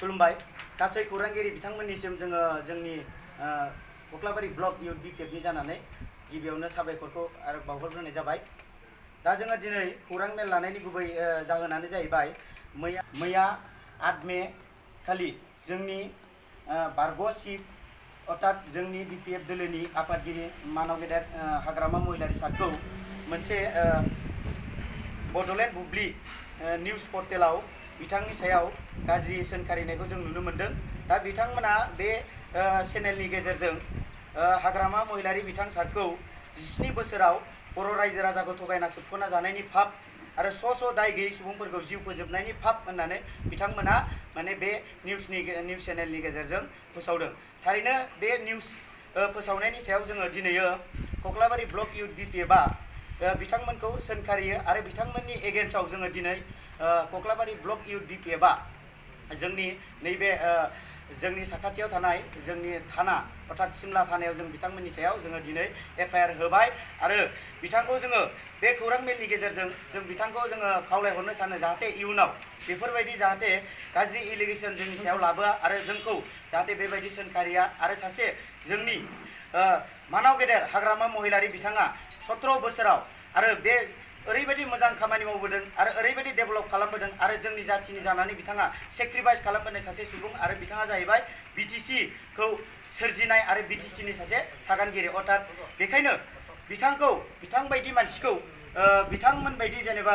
खुलुमबाय गासै खौरांगिरि बिथांमोननिसिम जोङो जोंनि कक्लाबारि ब्लक इउथ बिपिएफनि जानानै गिबियावनो साबायखरखौ आरो बावहरग्रोनाय जाबाय। दा जोङो दिनै खौरां मेल लानायनि गुबै जाहोनानो जाहैबाय मैया 8 मे खालि जोंनि बारग' चिफ अर्थात जोंनि बिपिएफ दोलोनि आफादगिरि मानाव गेदेर हाग्रामा महिलारि सारखौ मोनसे बड'लेण्ड बुब्लि निउस पर्टेलाव बिथांनि सायाव गाज्रि सोंखारिनायखौ जों नुनो मोनदों। दा बिथांमोना बे चेनेलनि गेजेरजों हाग्रामा महिलारि बिथां सारखौ 17 बोसोराव बर' रायजो राजाखौ थगायना सोबख'ना जानायनि फाब आरो स' दाय गैयै सुबुंफोरखौ जिउ फोजोबनायनि फाब होननानै बिथांमोना माने बे निउस चेनेलनि गेजेरजों फोसावदों। थारैनो बे निउस फोसावनायनि सायाव जोङो दिनै कक्लाबारि ब्लक इउथ बिपिएफआ बिथांमोनखौ सोंखारियो आरो बिथांमोननि एगेन्स्टआव जोङो दिनै कक्लाबारि ब्लक इउथ बिपिएफआ जोंनि नैबे जोंनि साखाथियाव थानाय जोंनि थाना अर्थात सिमला थानायाव जों बिथांमोननि सायाव जोङो दिनै एफआइआर होबाय आरो बिथांखौ जोङो बे खौरां मेलनि गेजेरजों जों बिथांखौ जोङो खावलायहरनो सानो जाहाथे इयुनाव बेफोरबायदि जाहाथे गाज्रि एलिगेसन जोंनि सायाव लाबोआ आरो जोंखौ जाहाथे बेबायदि सोंखारिया आरो सासे जोंनि मानाव गेदेर हाग्रामा महिलारि बिथाङा 17 बोसोराव आरो बे ओरैबायदि मोजां खामानि मावबोदों आरो ओरैबायदि डेभेलप खालामबोदों आरो जोंनि जाथिनि जानानै बिथाङा सेक्रिफाइस खालामबोनाय सासे सुबुं आरो बिथाङा जाहैबाय बिटिसिखौ सोरजिनाय आरो बिटिसिनि सासे सागानगिरि अर्थात बेखायनो बिथांबायदि मानसिखौ बिथांमोनबायदि जेनेबा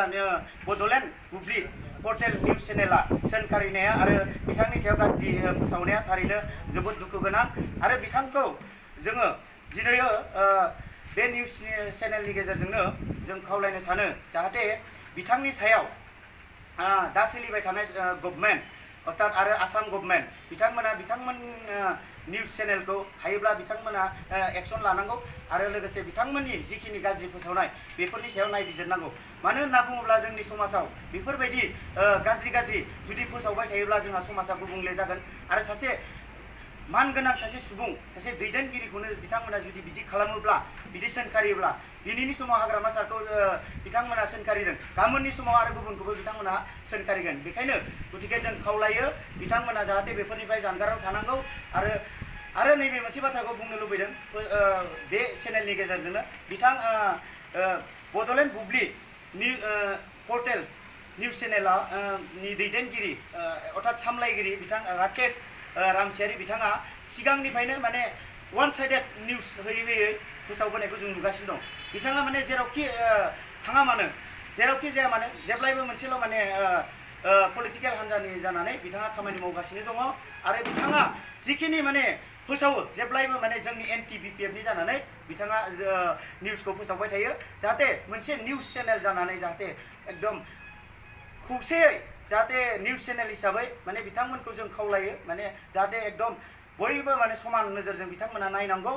बड'लेण्ड बुब्लि पर्टेल निउस चेनेला सोंखारिनाया आरो बिथांनि सायाव गाज्रि फोसावनाया थारैनो जोबोद दुखु गोनां आरो बिथांखौ जोङो दिनै बे निउस चेनेलनि गेजेरजोंनो जों खावलायनो सानो जाहाथे बिथांनि सायाव दा सोलिबाय थानाय गभर्नमेन्ट अर्थात आरो आसाम गभर्नमेन्ट बिथांमोन निउस चेनेलखौ हायोब्ला बिथांमोना एक्सन लानांगौ आरो लोगोसे बिथांमोननि जिखिनि गाज्रि फोसावनाय बेफोरनि सायाव नायबिजिरनांगौ। मानो होनना बुङोब्ला जोंनि समाजाव बेफोरबायदि गाज्रि जुदि फोसावबाय थायोब्ला जोंहा समाजा गुबुंले जागोन आरो सासे मानगोनां सासे सुबुं सासे दैदेनगिरिखौनो बिथांमोना जुदि बिदि खालामोब्ला बिदि सोंखारियोब्ला दिनैनि समाव हाग्रामा सारखौ बिथांमोना सोंखारिदों गाबोननि समाव आरो गुबुनखौबो बिथांमोना सोंखारिगोन। बेखायनो गतिके जों खावलायो बिथांमोना जाहाथे बेफोरनिफ्राय जानगाराव थानांगौ आरो नैबे मोनसे बाथ्राखौ बुंनो लुबैदों बे चेनेलनि गेजेरजोंनो बिथां बड'लेण्ड बुब्लि पर्टेल निउस चेनेला नि दैदेनगिरि अर्थात सामलायगिरि बिथां राकेश रामसियारि बिथाङा सिगांनिफ्रायनो माने वान साइडेड निउस होयै फोसावबोनायखौ जों नुगासिनो दं। बिथाङा माने जेरावखि थाङा मानो जेरावखि जाया मानो जेब्लायबो मोनसेल' माने पलिटिकेल हान्जानि जानानै बिथाङा खामानि मावगासिनो दङ आरो बिथाङा जिखिनि माने फोसावो जेब्लायबो माने जोंनि एन्टि बिपिएफनि जानानै बिथाङा निउसखौ फोसावबाय थायो जाहाथे मोनसे निउस चेनेल जानानै जाहाथे एकदम खौसेयै जाहाथे निउस चेनेल हिसाबै माने बिथांमोनखौ जों खावलायो माने जाहाथे एकदम बयबो माने समान नोजोरजों बिथांमोना नायनांगौ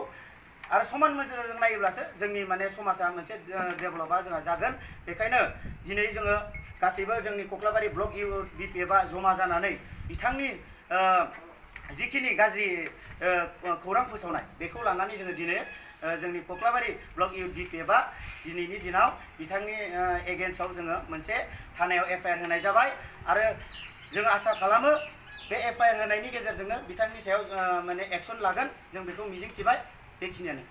आरो समान नोजोरजों नायोब्लासो जोंनि माने समाजा मोनसे डेभेलपआ जोंहा जागोन। बेखायनो दिनै जोङो गासैबो जोंनि कक्लाबारि ब्लक इउथ बिपिएफआ जमा जानानै बिथांनि जिखिनि गाज्रि खौरां फोसावनाय बेखौ लानानै जोङो दिनै जोंनि कक्लाबारि ब्लक इउथ बिपिएफआ दिनैनि दिनाव बिथांनि एगेन्स्टआव जोङो मोनसे थानायाव एफआइआर होनाय जाबाय आरो जों आसा खालामो बे एफआइआर होनायनि गेजेरजोंनो बिथांनि सायाव माने एक्सन लागोन जों बेखौ मिजिंथिबाय। बेखिनियानो।